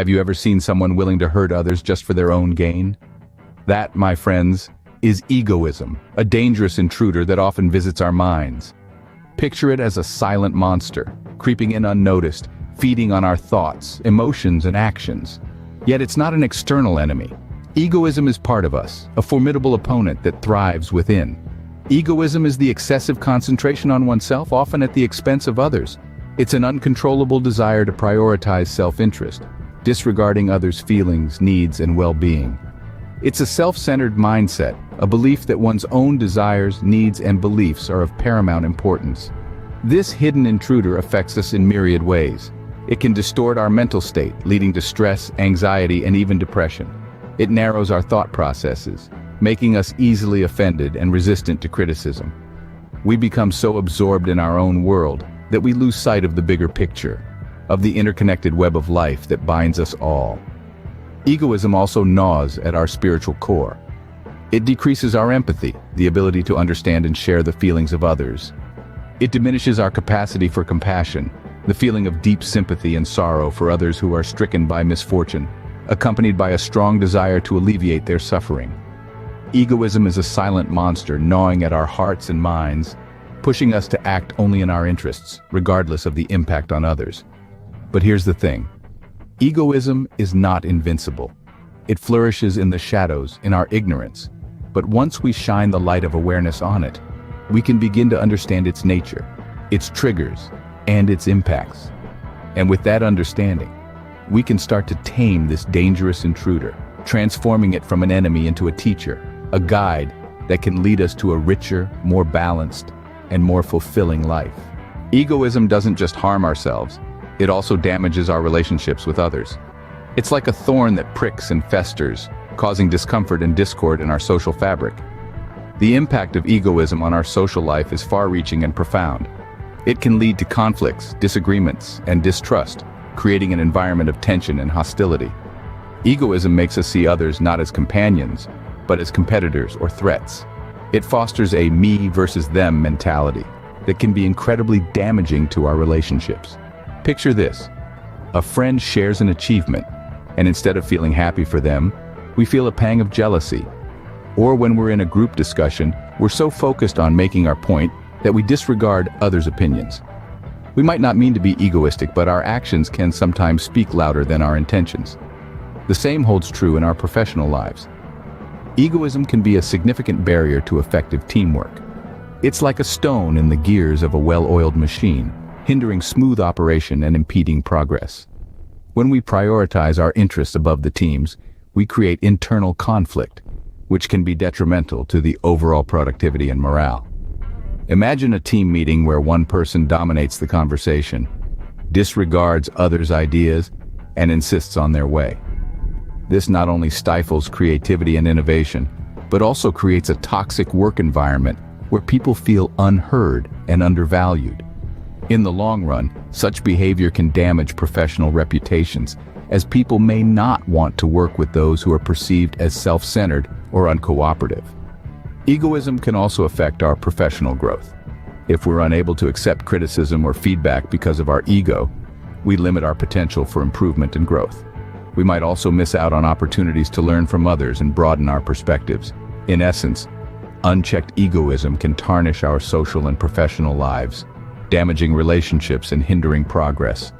Have you ever seen someone willing to hurt others just for their own gain? That, my friends, is egoism, a dangerous intruder that often visits our minds. Picture it as a silent monster, creeping in unnoticed, feeding on our thoughts, emotions, and actions. Yet it's not an external enemy. Egoism is part of us, a formidable opponent that thrives within. Egoism is the excessive concentration on oneself, often at the expense of others. It's an uncontrollable desire to prioritize self-interest, disregarding others' feelings, needs, and well-being. It's a self-centered mindset, a belief that one's own desires, needs, and beliefs are of paramount importance. This hidden intruder affects us in myriad ways. It can distort our mental state, leading to stress, anxiety, and even depression. It narrows our thought processes, making us easily offended and resistant to criticism. We become so absorbed in our own world that we lose sight of the bigger picture, of the interconnected web of life that binds us all. Egoism also gnaws at our spiritual core. It decreases our empathy, the ability to understand and share the feelings of others. It diminishes our capacity for compassion, the feeling of deep sympathy and sorrow for others who are stricken by misfortune, accompanied by a strong desire to alleviate their suffering. Egoism is a silent monster gnawing at our hearts and minds, pushing us to act only in our interests, regardless of the impact on others. But here's the thing. Egoism is not invincible. It flourishes in the shadows, in our ignorance. But once we shine the light of awareness on it, we can begin to understand its nature, its triggers, and its impacts. And with that understanding, we can start to tame this dangerous intruder, transforming it from an enemy into a teacher, a guide that can lead us to a richer, more balanced, and more fulfilling life. Egoism doesn't just harm ourselves, it also damages our relationships with others. It's like a thorn that pricks and festers, causing discomfort and discord in our social fabric. The impact of egoism on our social life is far-reaching and profound. It can lead to conflicts, disagreements, and distrust, creating an environment of tension and hostility. Egoism makes us see others not as companions, but as competitors or threats. It fosters a me versus them mentality that can be incredibly damaging to our relationships. Picture this. A friend shares an achievement, and instead of feeling happy for them, we feel a pang of jealousy. Or when we're in a group discussion, we're so focused on making our point that we disregard others' opinions. We might not mean to be egoistic, but our actions can sometimes speak louder than our intentions. The same holds true in our professional lives. Egoism can be a significant barrier to effective teamwork. It's like a stone in the gears of a well-oiled machine, hindering smooth operation and impeding progress. When we prioritize our interests above the team's, we create internal conflict, which can be detrimental to the overall productivity and morale. Imagine a team meeting where one person dominates the conversation, disregards others' ideas, and insists on their way. This not only stifles creativity and innovation, but also creates a toxic work environment where people feel unheard and undervalued. In the long run, such behavior can damage professional reputations, as people may not want to work with those who are perceived as self-centered or uncooperative. Egoism can also affect our professional growth. If we're unable to accept criticism or feedback because of our ego, we limit our potential for improvement and growth. We might also miss out on opportunities to learn from others and broaden our perspectives. In essence, unchecked egoism can tarnish our social and professional lives, damaging relationships and hindering progress.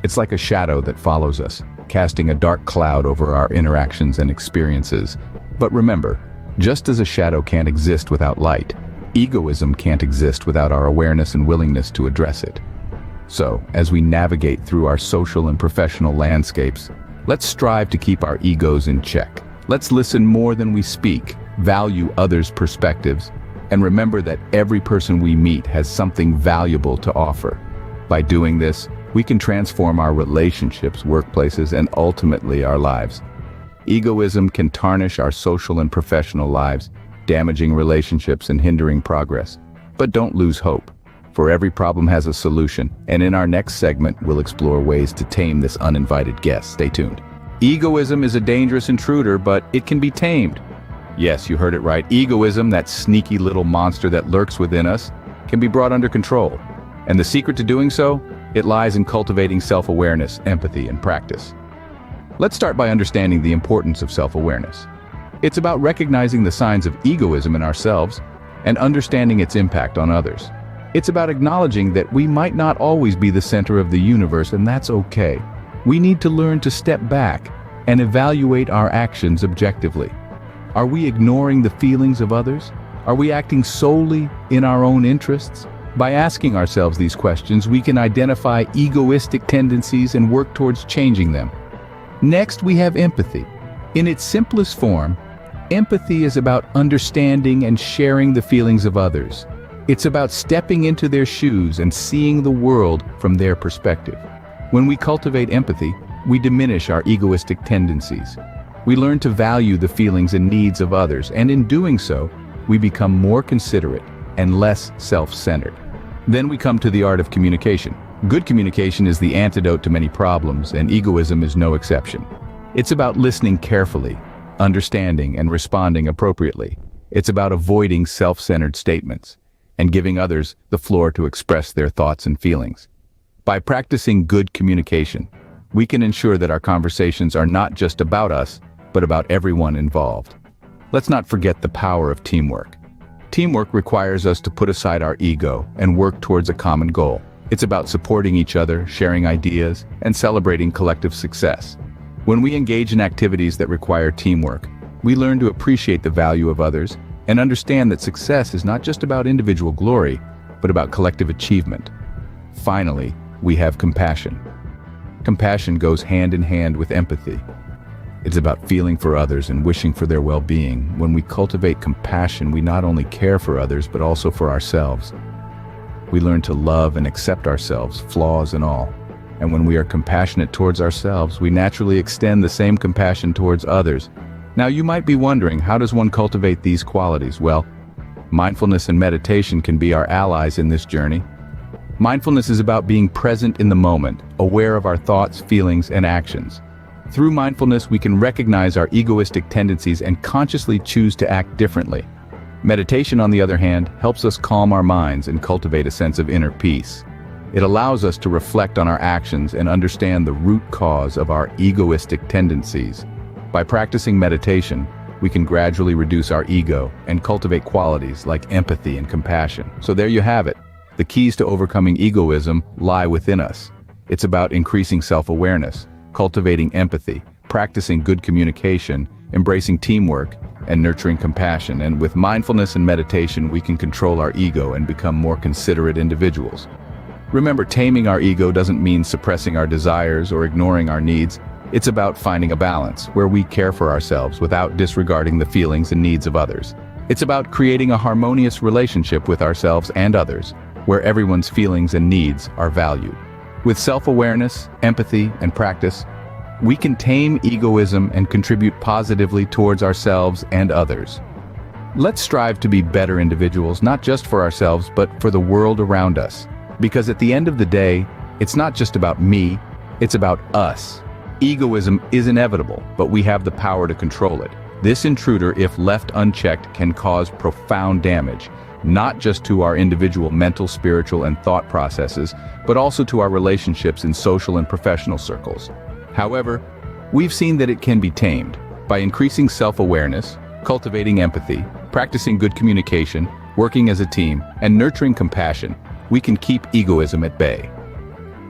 It's like a shadow that follows us, casting a dark cloud over our interactions and experiences. But remember, just as a shadow can't exist without light, egoism can't exist without our awareness and willingness to address it. So, as we navigate through our social and professional landscapes, let's strive to keep our egos in check. Let's listen more than we speak, value others' perspectives, and remember that every person we meet has something valuable to offer. By doing this, we can transform our relationships, workplaces, and ultimately our lives. Egoism can tarnish our social and professional lives, damaging relationships and hindering progress. But don't lose hope, for every problem has a solution, and in our next segment, we'll explore ways to tame this uninvited guest. Stay tuned. Egoism is a dangerous intruder, but it can be tamed. Yes, you heard it right. Egoism, that sneaky little monster that lurks within us, can be brought under control. And the secret to doing so? It lies in cultivating self-awareness, empathy, and practice. Let's start by understanding the importance of self-awareness. It's about recognizing the signs of egoism in ourselves and understanding its impact on others. It's about acknowledging that we might not always be the center of the universe, and that's okay. We need to learn to step back and evaluate our actions objectively. Are we ignoring the feelings of others? Are we acting solely in our own interests? By asking ourselves these questions, we can identify egoistic tendencies and work towards changing them. Next, we have empathy. In its simplest form, empathy is about understanding and sharing the feelings of others. It's about stepping into their shoes and seeing the world from their perspective. When we cultivate empathy, we diminish our egoistic tendencies. We learn to value the feelings and needs of others, and in doing so, we become more considerate and less self-centered. Then we come to the art of communication. Good communication is the antidote to many problems, and egoism is no exception. It's about listening carefully, understanding and responding appropriately. It's about avoiding self-centered statements and giving others the floor to express their thoughts and feelings. By practicing good communication, we can ensure that our conversations are not just about us, but about everyone involved. Let's not forget the power of teamwork. Teamwork requires us to put aside our ego and work towards a common goal. It's about supporting each other, sharing ideas, and celebrating collective success. When we engage in activities that require teamwork, we learn to appreciate the value of others and understand that success is not just about individual glory, but about collective achievement. Finally, we have compassion. Compassion goes hand in hand with empathy. It's about feeling for others and wishing for their well-being. When we cultivate compassion, we not only care for others, but also for ourselves. We learn to love and accept ourselves, flaws and all. And when we are compassionate towards ourselves, we naturally extend the same compassion towards others. Now, you might be wondering, how does one cultivate these qualities? Well, mindfulness and meditation can be our allies in this journey. Mindfulness is about being present in the moment, aware of our thoughts, feelings, and actions. Through mindfulness, we can recognize our egoistic tendencies and consciously choose to act differently. Meditation, on the other hand, helps us calm our minds and cultivate a sense of inner peace. It allows us to reflect on our actions and understand the root cause of our egoistic tendencies. By practicing meditation, we can gradually reduce our ego and cultivate qualities like empathy and compassion. So there you have it. The keys to overcoming egoism lie within us. It's about increasing self-awareness, cultivating empathy, practicing good communication, embracing teamwork, and nurturing compassion. And with mindfulness and meditation, we can control our ego and become more considerate individuals. Remember, taming our ego doesn't mean suppressing our desires or ignoring our needs. It's about finding a balance where we care for ourselves without disregarding the feelings and needs of others. It's about creating a harmonious relationship with ourselves and others, where everyone's feelings and needs are valued. With self-awareness, empathy, and practice, we can tame egoism and contribute positively towards ourselves and others. Let's strive to be better individuals, not just for ourselves, but for the world around us. Because at the end of the day, it's not just about me, it's about us. Egoism is inevitable, but we have the power to control it. This intruder, if left unchecked, can cause profound damage, not just to our individual mental, spiritual, and thought processes, but also to our relationships in social and professional circles. However, we've seen that it can be tamed. By increasing self-awareness, cultivating empathy, practicing good communication, working as a team, and nurturing compassion, we can keep egoism at bay.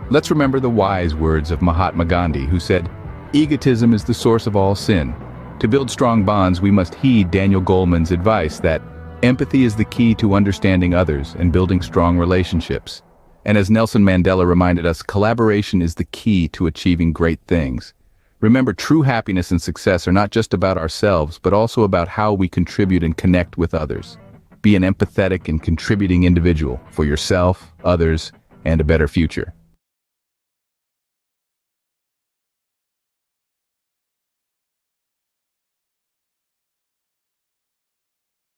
Let's remember the wise words of Mahatma Gandhi, who said, "Egotism is the source of all sin." To build strong bonds, we must heed Daniel Goleman's advice that empathy is the key to understanding others and building strong relationships. And as Nelson Mandela reminded us, collaboration is the key to achieving great things. Remember, true happiness and success are not just about ourselves, but also about how we contribute and connect with others. Be an empathetic and contributing individual for yourself, others, and a better future.